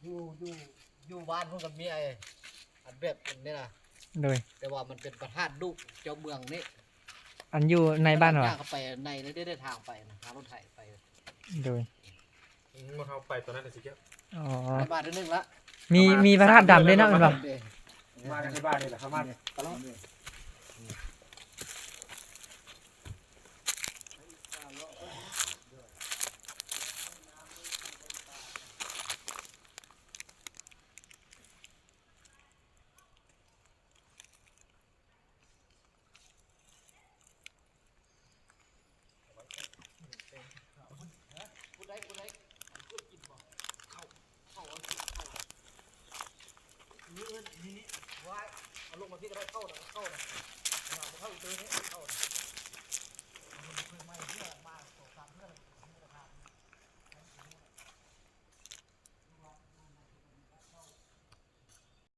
อยู่บ้านพวกกับเมียอันแบบนี้นะโดยแต่ว่ามันเป็นประธานลูกเจ้าเมืองนี่อันอยู่ในบ้านเหรอ เข้าไปในได้ทางไปนะหารถไถไป โดย มันเอาไปตอนนั้นแต่สิเจ้า อ๋อ ในบ้านนึงละ มีพระธาตุดำด้วยเนาะเป็นป่ะ มากันที่บ้านนี่แหละครับมา ตลอดนี่เอาลงมาที่ก็ได้เข้านะเข้าอีกตัวนี้เข้า